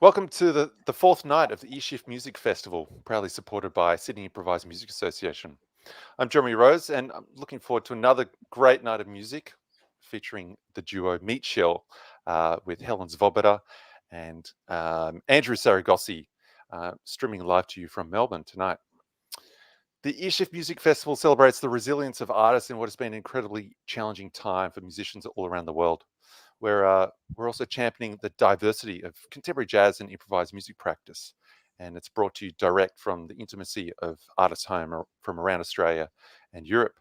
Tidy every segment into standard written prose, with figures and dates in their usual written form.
Welcome to the fourth night of the Earshift Music Festival, proudly supported by Sydney Improvised Music Association. I'm Jeremy Rose, and I'm looking forward to another great night of music featuring the duo Meatshell with Helen Svoboda and Andrew Saragossi, streaming live to you from Melbourne tonight. The Earshift Music Festival celebrates the resilience of artists in what has been an incredibly challenging time for musicians all around the world. We're also championing the diversity of contemporary jazz and improvised music practice. And it's brought to you direct from the intimacy of artists' home from around Australia and Europe.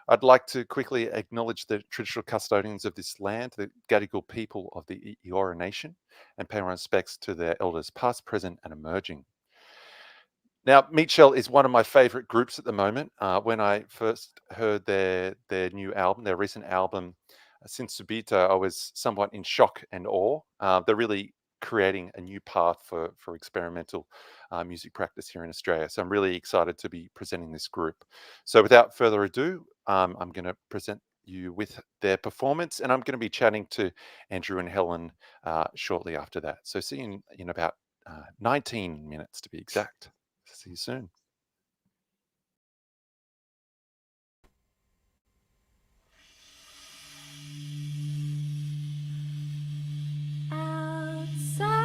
I'd like to quickly acknowledge the traditional custodians of this land, the Gadigal people of the Eora Nation, and pay my respects to their elders past, present, and emerging. Now, Meatshell is one of my favorite groups at the moment. When I first heard their new album, their recent album, Since Subito, I was somewhat in shock and awe. They're really creating a new path for experimental music practice here in Australia. So I'm really excited to be presenting this group. So without further ado, I'm going to present you with their performance, and I'm going to be chatting to Andrew and Helen shortly after that. So see you in about 19 minutes to be exact. See you soon. Outside,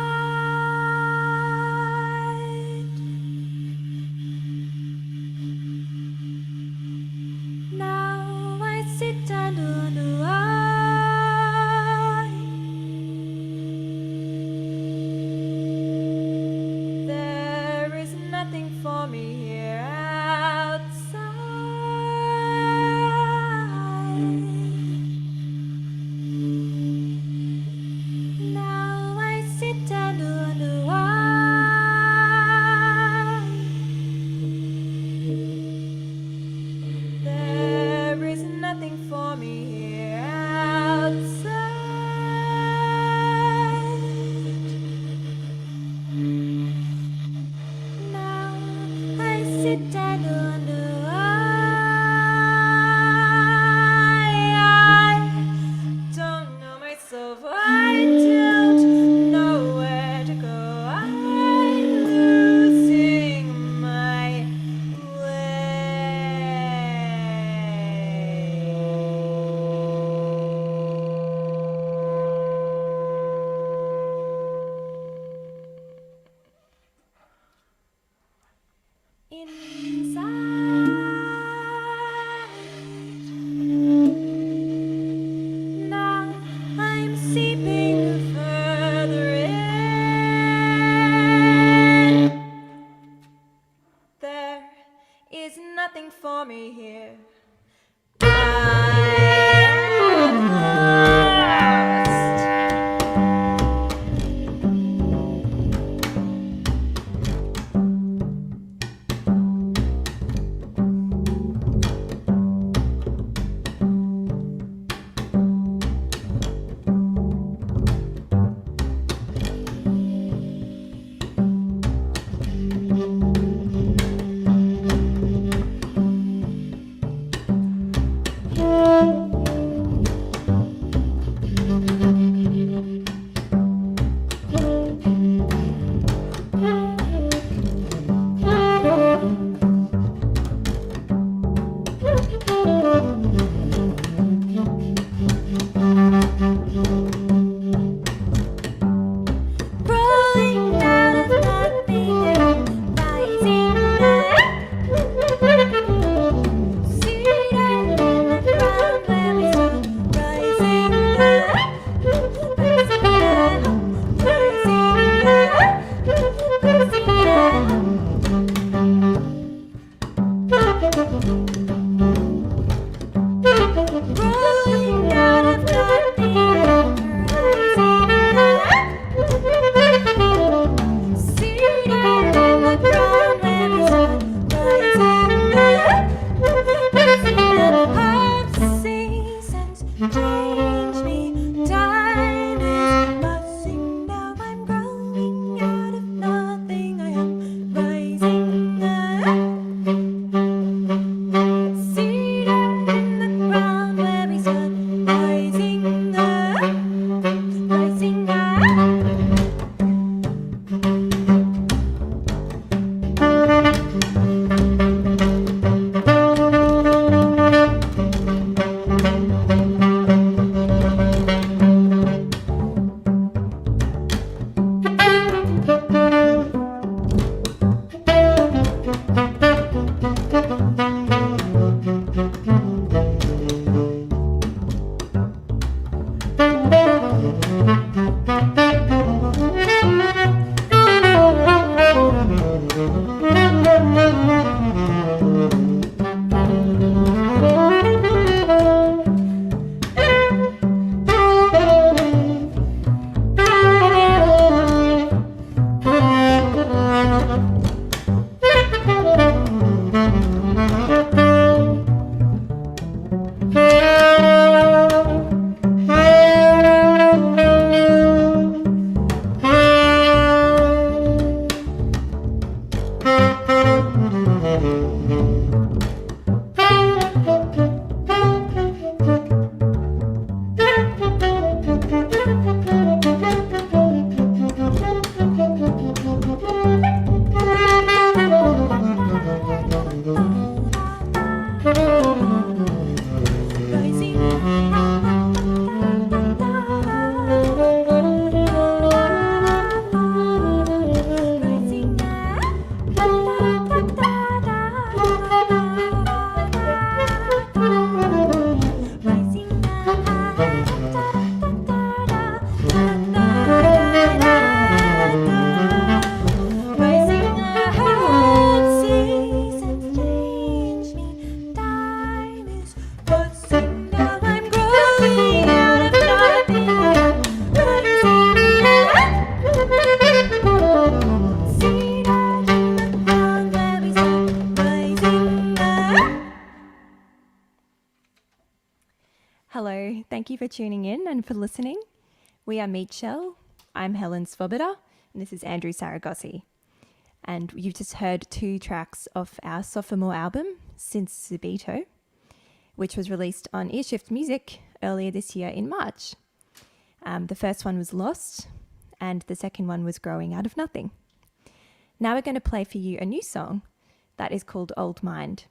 now I sit under the eye. There is nothing for me Thank you for tuning in and for listening. We are Meatshell. I'm Helen Svoboda, and this is Andrew Saragossi. And you've just heard 2 tracks of our sophomore album, Since Subito, which was released on Earshift Music earlier this year in March. The first one was Lost, and the second one was Growing Out of Nothing. Now we're going to play for you a new song that is called Old Mind.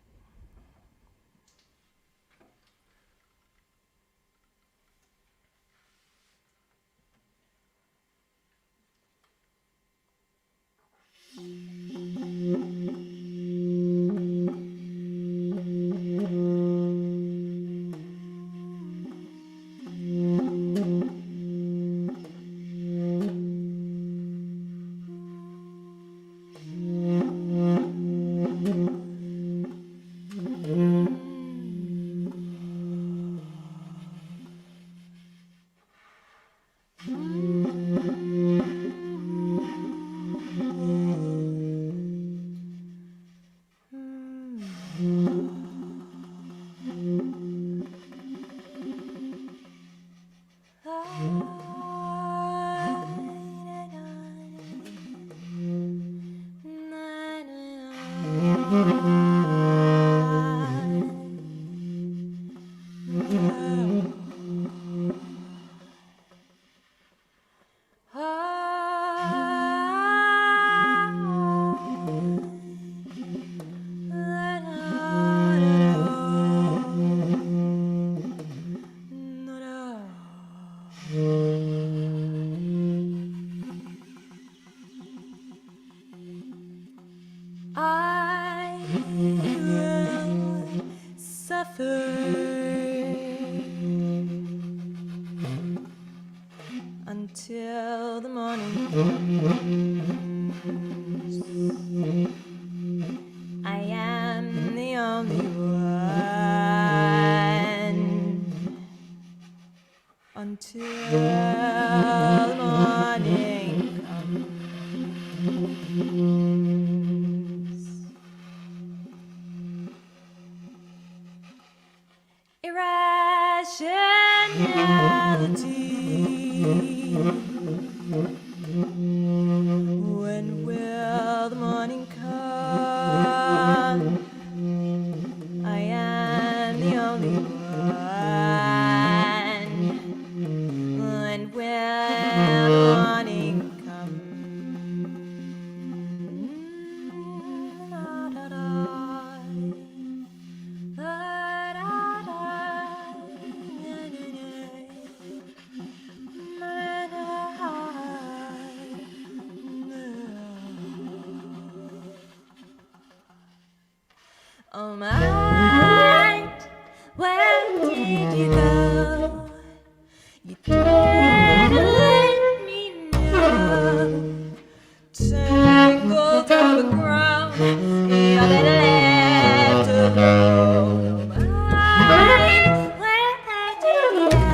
I will suffer until the morning comes. I am the only one until the morning comes. Irrationality. When will the morning come? I am the only one. When will the morning come? Oh mind, where did you go? You didn't let me know. Tangled overgrown, you're left alone. Oh mind, where did you go?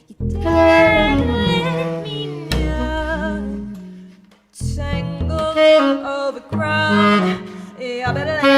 You didn't let me know. Tangled overgrown, you're left.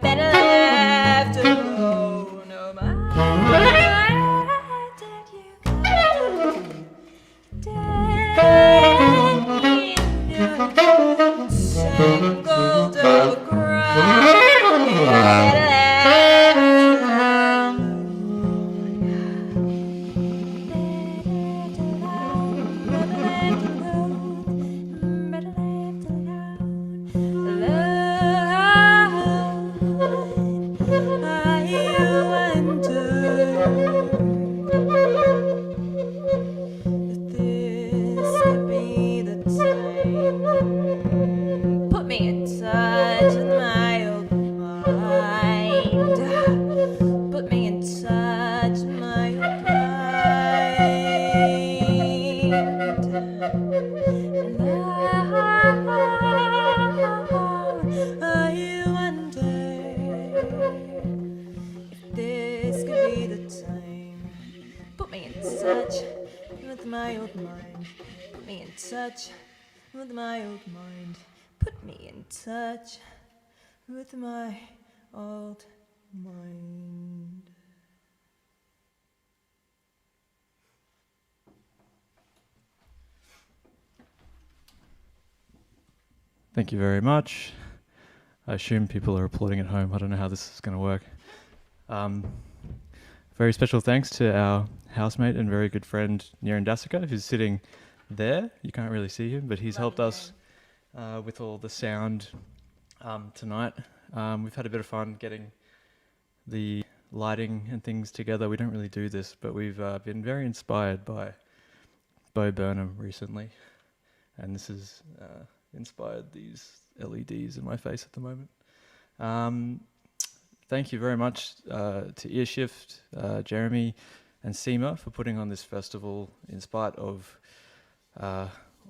better left alone. Oh my, did you go? Tangled put me in touch with my old mind. Put me in touch with my old mind. And I wonder if this could be the time. Put me in touch with my old mind. Put me in touch with my old mind. Put me in touch with my old mind. Thank you very much. I assume people are applauding at home. I don't know how this is going to work. Very special thanks to our housemate and very good friend Niran Dasika, who's sitting there. You can't really see him, but he's helped us with all the sound tonight. We've had a bit of fun getting the lighting and things together. We don't really do this, but we've been very inspired by Bo Burnham recently, and this has inspired these LEDs in my face at the moment. Thank you very much to Earshift, Jeremy and Seema for putting on this festival in spite of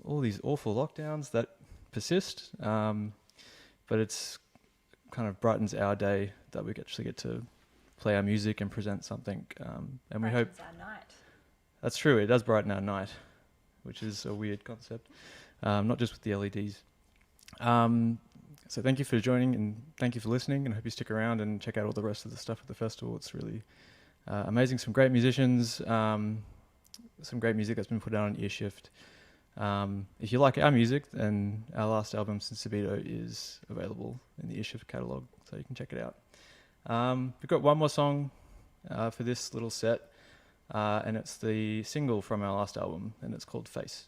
all these awful lockdowns that persist, but it's kind of brightens our day that we actually get to play our music and present something, and we hope our night. That's true, it does brighten our night, which is a weird concept, not just with the LEDs. So thank you for joining and thank you for listening, and I hope you stick around and check out all the rest of the stuff at the festival. It's really amazing, some great musicians, some great music that's been put out on Earshift. If you like our music, then our last album, Since Subito, is available in the Earshift catalogue, so you can check it out. We've got one more song for this little set, and it's the single from our last album, and it's called Face.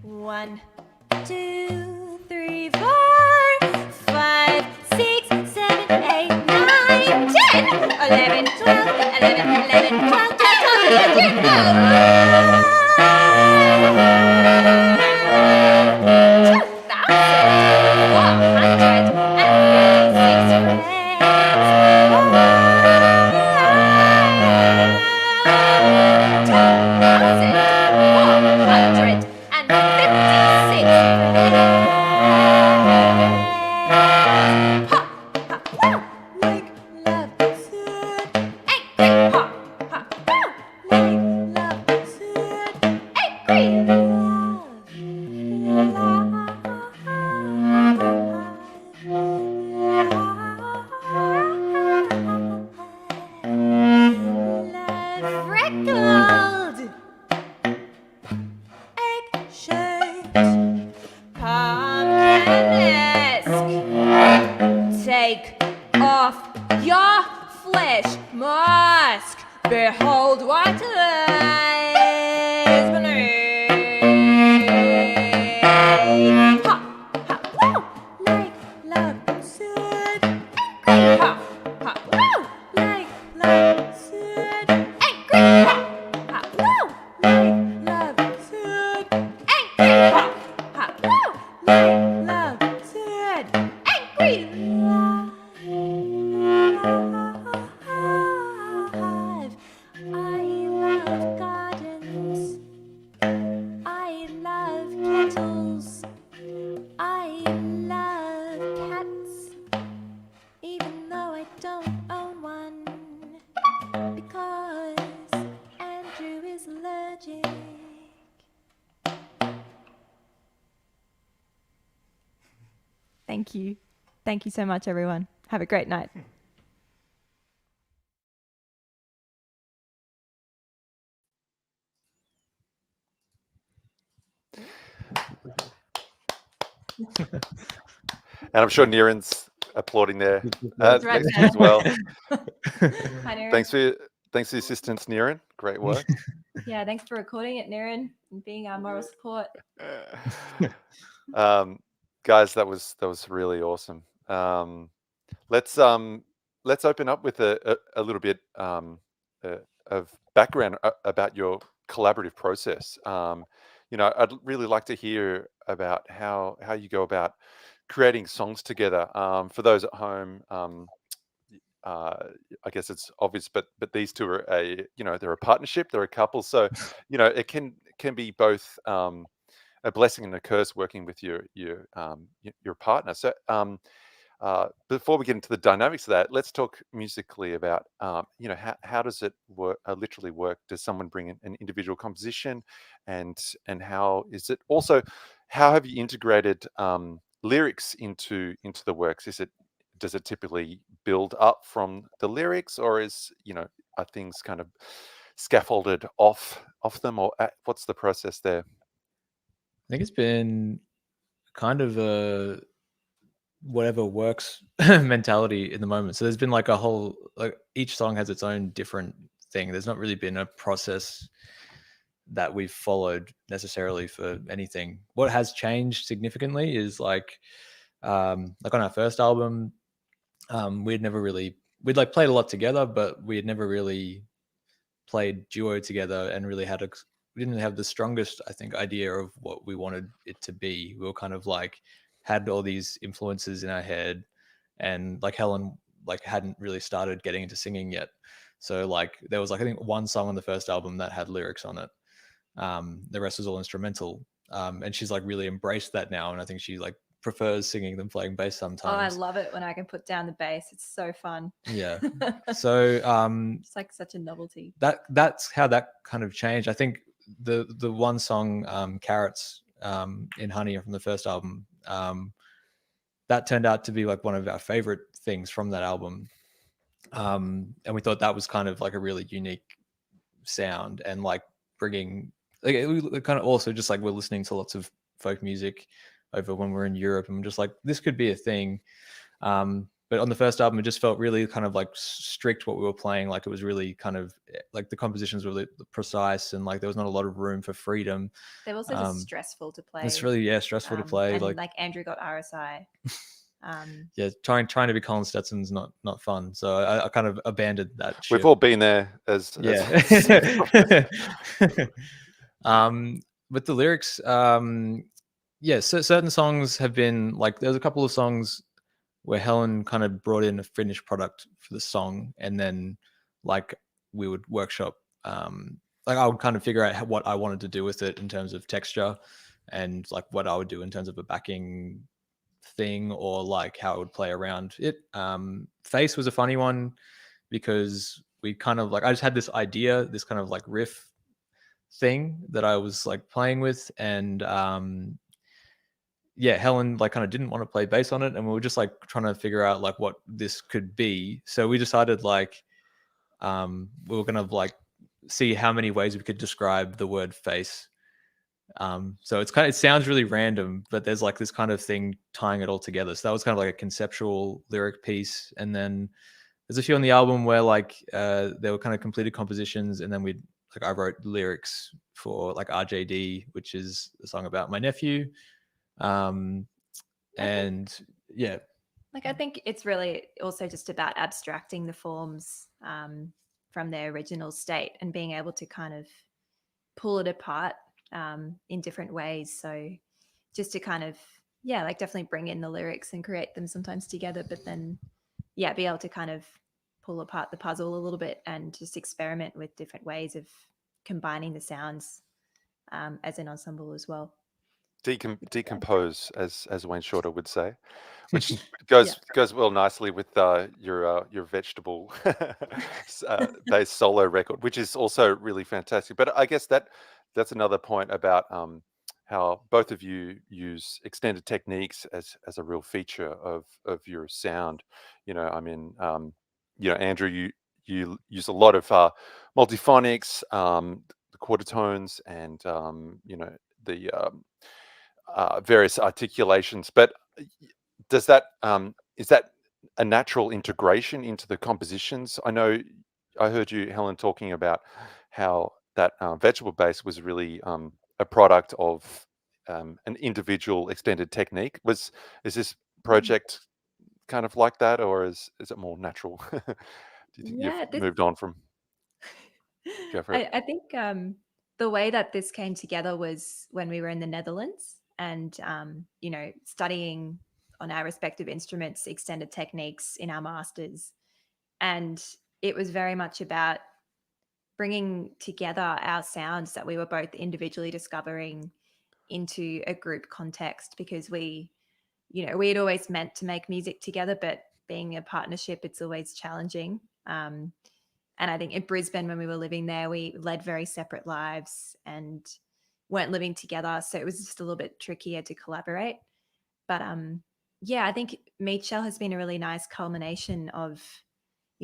One, two, three, 4, 5, 6, 7, 8, 9, 10, 11, 12, 11, 11, 12, 12, 13, 14, 15. take off your flesh mask. Behold what lies beneath. Ha, ha, woo, like love should. Ha, ha, woo, like love should. Angry, ha, ha, woo, like love should. Angry, ha, ha, woo, like love should. Angry, love. I love gardens. I love kettles. I love cats. Even though I don't own one. Because Andrew is allergic. Thank you. Thank you so much, everyone. Have a great night. And I'm sure Niren's applauding there That's right next to there. you as well. Hi, Niren. Thanks for the assistance, Niren. Great work. Yeah, thanks for recording it, Niren, and being our moral support. Guys, that was really awesome. Let's open up with a little bit of background about your collaborative process. I'd really like to hear about how you go about creating songs together. For those at home, I guess it's obvious, but these two are they're a partnership, they're a couple, so it can be both a blessing and a curse working with your partner. So before we get into the dynamics of that, let's talk musically about how does it work, literally work? Does someone bring in an individual composition, and how is it also, how have you integrated lyrics into the works? Does it typically build up from the lyrics, or are things kind of scaffolded off them, or what's the process there? I think it's been kind of a whatever works mentality in the moment. So there's been like a whole, like each song has its own different thing. There's not really been a process that we've followed necessarily for anything. What has changed significantly is like on our first album, we'd like played a lot together, but we had never really played duo together and really we didn't have the strongest, I think, idea of what we wanted it to be. We were kind of like had all these influences in our head, and like Helen like hadn't really started getting into singing yet. So like there was like I think one song on the first album that had lyrics on it. The rest was all instrumental. And she's like really embraced that now, and I think she like prefers singing than playing bass sometimes. Oh, I love it when I can put down the bass. It's so fun. Yeah. So it's like such a novelty. That's how that kind of changed. I think the one song Carrots in Honey from the first album, that turned out to be like one of our favorite things from that album. And we thought that was kind of like a really unique sound, and like bringing like it kind of also just like we're listening to lots of folk music over when we're in Europe, and we're just like, this could be a thing. But on the first album, it just felt really kind of like strict what we were playing. Like it was really kind of like the compositions were really precise, and like there was not a lot of room for freedom. They're also just stressful to play. It's really stressful to play. And like Andrew got RSI. Yeah, trying to be Colin Stetson's not fun. So I kind of abandoned that ship. We've all been there as with the lyrics, so certain songs have been like, there's a couple of songs where Helen kind of brought in a finished product for the song, and then like we would workshop, like I would kind of figure out what I wanted to do with it in terms of texture, and like what I would do in terms of a backing thing, or like how it would play around it. Face was a funny one because we kind of like, I just had this idea, this kind of like riff thing that I was like playing with, and Helen like kind of didn't want to play bass on it, and we were just like trying to figure out like what this could be. So we decided like we were gonna like see how many ways we could describe the word face, So it sounds really random, but there's like this kind of thing tying it all together. So that was kind of like a conceptual lyric piece. And then there's a few on the album where like there were kind of completed compositions, and then I wrote lyrics for like RJD, which is a song about my nephew. And yeah. Like, I think it's really also just about abstracting the forms from their original state and being able to kind of pull it apart in different ways. So just to kind of, like definitely bring in the lyrics and create them sometimes together, but then, be able to kind of pull apart the puzzle a little bit and just experiment with different ways of combining the sounds as an ensemble as well. Decompose, as Wayne Shorter would say, which goes well nicely with your vegetable based solo record, which is also really fantastic. But I guess that's another point about how both of you use extended techniques as a real feature of your sound. I mean, Andrew, you use a lot of multiphonics, the quarter tones, and the various articulations. But does that is that a natural integration into the compositions? I know I heard you, Helen, talking about how that vegetable base was really a product of an individual extended technique. Is this project kind of like that, or is it more natural? Do you think you've moved on from? Go for it. I think the way that this came together was when we were in the Netherlands and, studying on our respective instruments, extended techniques in our masters. And it was very much about bringing together our sounds that we were both individually discovering into a group context, because we had always meant to make music together, but being a partnership, it's always challenging. And I think in Brisbane, when we were living there, we led very separate lives and weren't living together. So it was just a little bit trickier to collaborate. But I think Meatshell has been a really nice culmination of,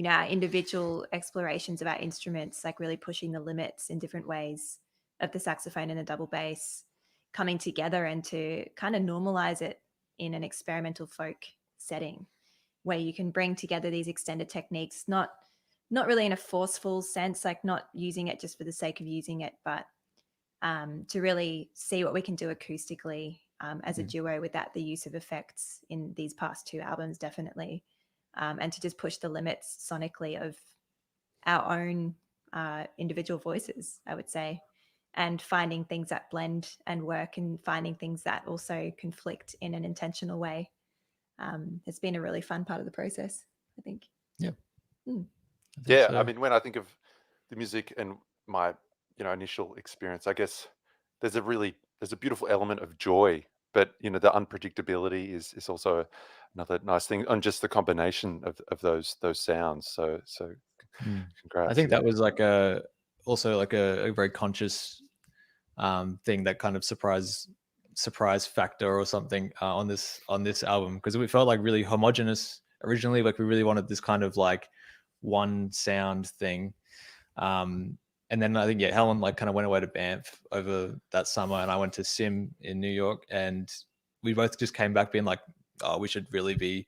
our individual explorations of our instruments, like really pushing the limits in different ways of the saxophone and the double bass, coming together and to kind of normalize it in an experimental folk setting where you can bring together these extended techniques, not really in a forceful sense, like not using it just for the sake of using it, but to really see what we can do acoustically as a duo without the use of effects in these past two albums, definitely. And to just push the limits sonically of our own individual voices, I would say, and finding things that blend and work and finding things that also conflict in an intentional way. It's been a really fun part of the process, I think. Yeah. Yeah, I mean, when I think of the music and my initial experience, I guess there's a beautiful element of joy, but the unpredictability is also another nice thing, and just the combination of those sounds. So congrats. I think that was like also like a very conscious thing, that kind of surprise factor or something on this album, because we felt like really homogenous originally. Like we really wanted this kind of like one sound thing. And then I think Helen like kind of went away to Banff over that summer, and I went to Sim in New York, and we both just came back being like, oh, we should really be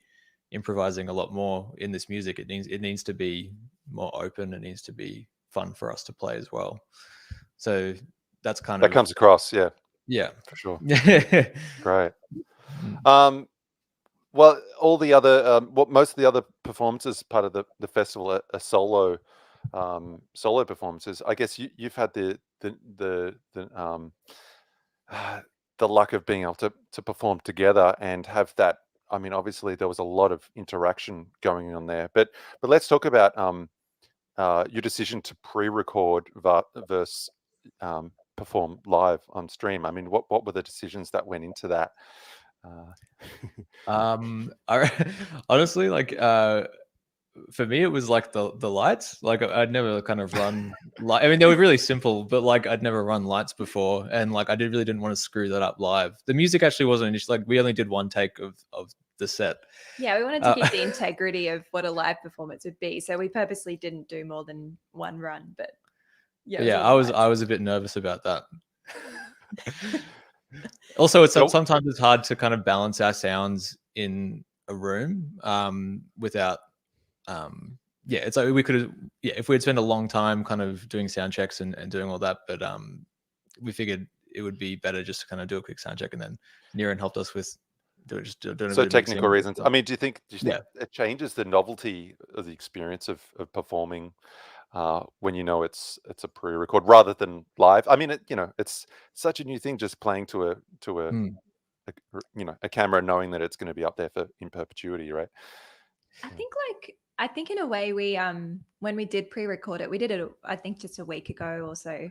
improvising a lot more in this music. It needs to be more open. It needs to be fun for us to play as well. So that comes across, yeah, for sure. Great. Well, all the other most of the other performances part of the festival are solo performances. I guess you've had the luck of being able to perform together and have that. I mean, obviously there was a lot of interaction going on there, but let's talk about your decision to pre-record versus perform live on stream. I mean, what were the decisions that went into that? Honestly, like for me it was like the lights. Like I'd never kind of run I mean, they were really simple, but like I'd never run lights before, and like I really didn't want to screw that up live. The music actually wasn't an issue. Like we only did one take of the set. Yeah, we wanted to keep the integrity of what a live performance would be, so we purposely didn't do more than one run. But I was a bit nervous about that. Also, it's So- sometimes it's hard to kind of balance our sounds in a room without. It's like we could, if we'd spent a long time kind of doing sound checks and doing all that, but we figured it would be better just to kind of do a quick sound check, and then Niran helped us with doing a bit So of technical mixing. reasons. I mean, do you think Yeah. it changes the novelty of the experience of performing when you know it's a pre-record rather than live? I mean, it's such a new thing, just playing to a camera, knowing that it's going to be up there in perpetuity, right? I think in a way we when we did pre-record it, we did it I think just a week ago or so.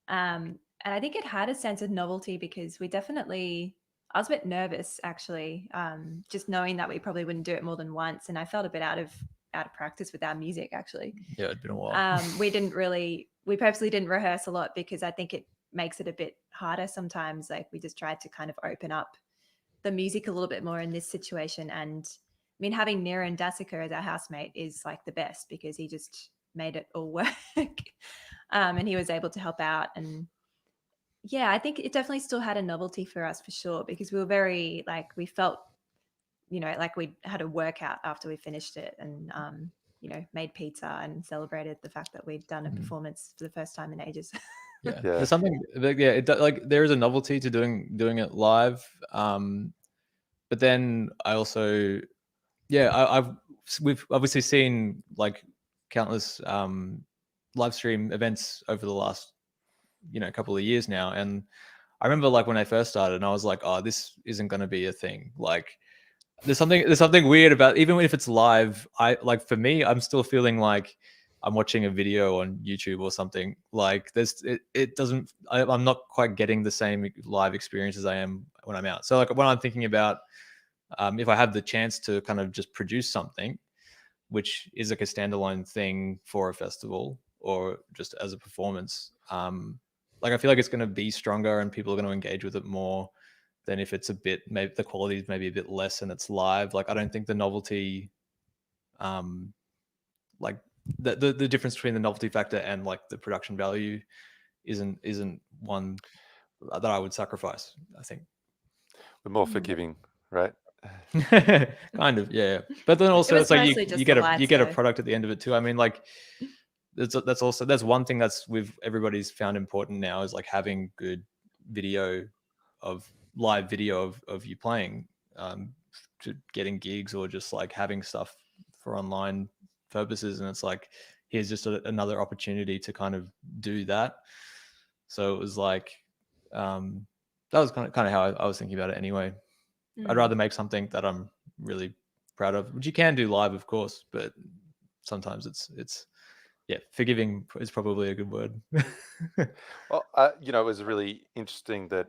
And I think it had a sense of novelty because I was a bit nervous actually, just knowing that we probably wouldn't do it more than once, and I felt a bit out of practice with our music actually. Yeah, it'd been a while. We purposely didn't rehearse a lot because I think it makes it a bit harder sometimes. Like we just tried to kind of open up the music a little bit more in this situation. And I mean, having Niran Dasika as our housemate is like the best because he just made it all work. And he was able to help out. And yeah, I think it definitely still had a novelty for us for sure, because we were very we felt, like we had a workout after we finished it, and made pizza and celebrated the fact that we'd done a performance for the first time in ages. Yeah. There's something there is a novelty to doing it live. But then I also we've obviously seen like countless live stream events over the last couple of years now, and I remember like when I first started and I was like, oh, this isn't going to be a thing. Like there's something weird about, even if it's live, for me, I'm still feeling like I'm watching a video on YouTube or something. Like it doesn't, I'm not quite getting the same live experience as I am when I'm out. So like when I'm thinking about if I have the chance to kind of just produce something, which is like a standalone thing for a festival or just as a performance, I feel like it's going to be stronger and people are going to engage with it more than if it's maybe the quality is maybe a bit less and it's live. Like I don't think the novelty, like the difference between the novelty factor and like the production value isn't one that I would sacrifice. I think We're more forgiving, right? kind of, yeah. But then also it's like you get a product at the end of it too. I mean, like that's one thing everybody's found important now, is like having good live video of you playing, to getting gigs or just like having stuff for online purposes. And it's like, here's just another opportunity to kind of do that. So it was like, that was kind of how I was thinking about it anyway. I'd rather make something that I'm really proud of, which you can do live, of course, but sometimes it's forgiving is probably a good word. Well, it was really interesting that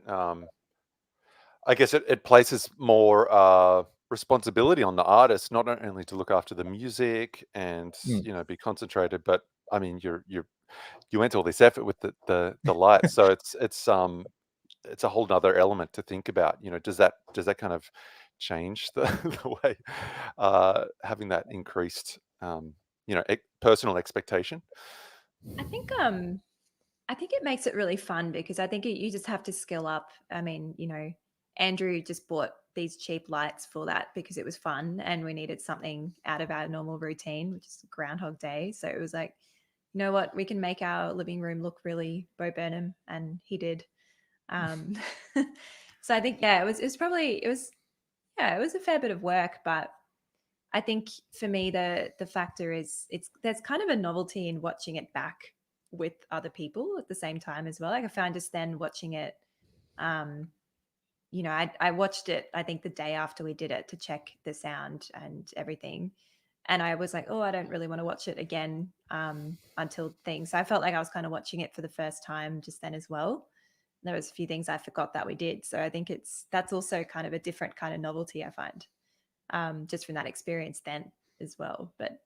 I guess it places more responsibility on the artist, not only to look after the music and be concentrated, but I mean you went to all this effort with the lights, so it's a whole nother element to think about. Does that kind of change the way having that increased personal expectation? I think it makes it really fun because I think you just have to skill up. I mean, Andrew just bought these cheap lights for that because it was fun and we needed something out of our normal routine, which is Groundhog Day. So it was like, you know what, we can make our living room look really Bo Burnham, and he did. So I think, it was a fair bit of work, but I think for me the factor is there's kind of a novelty in watching it back with other people at the same time as well. Like I found just then watching it, I watched it, I think the day after we did it, to check the sound and everything. And I was like, oh, I don't really want to watch it again until things. So I felt like I was kind of watching it for the first time just then as well. There was a few things I forgot that we did. So I think that's also kind of a different kind of novelty I find, just from that experience then as well. But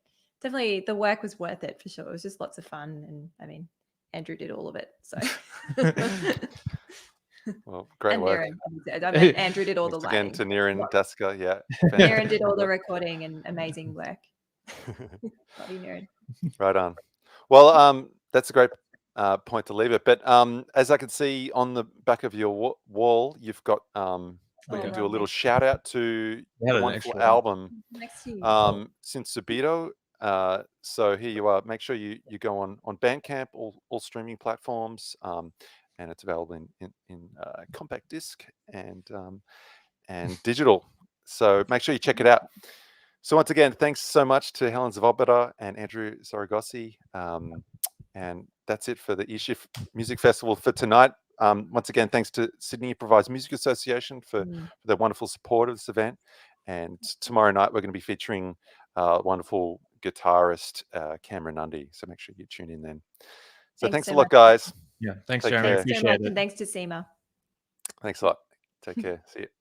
definitely the work was worth it for sure. It was just lots of fun. And I mean, Andrew did all of it. So Well, great work. Andrew did all the lighting. Again to Niran Dasika, yeah. Niran did all the recording and amazing work. Love you, Niran. Right on. Well, that's a great point to leave it. But as I can see on the back of your wall, you've got we can do a little shout out to the wonderful album Next to you. Since Subito. So here you are. Make sure you go on Bandcamp, all streaming platforms, and it's available in compact disc and digital. So make sure you check it out. So once again, thanks so much to Helen Svoboda and Andrew Saragossi. And that's it for the Earshift Music Festival for tonight. Once again, thanks to Sydney Improvised Music Association for their wonderful support of this event. And tomorrow night, we're going to be featuring wonderful guitarist Cameron Nundy. So make sure you tune in then. So thanks a lot, guys. Yeah, thanks, Take Jeremy. care. Appreciate so much, it. and thanks to Seema. Thanks a lot. Take care. See you.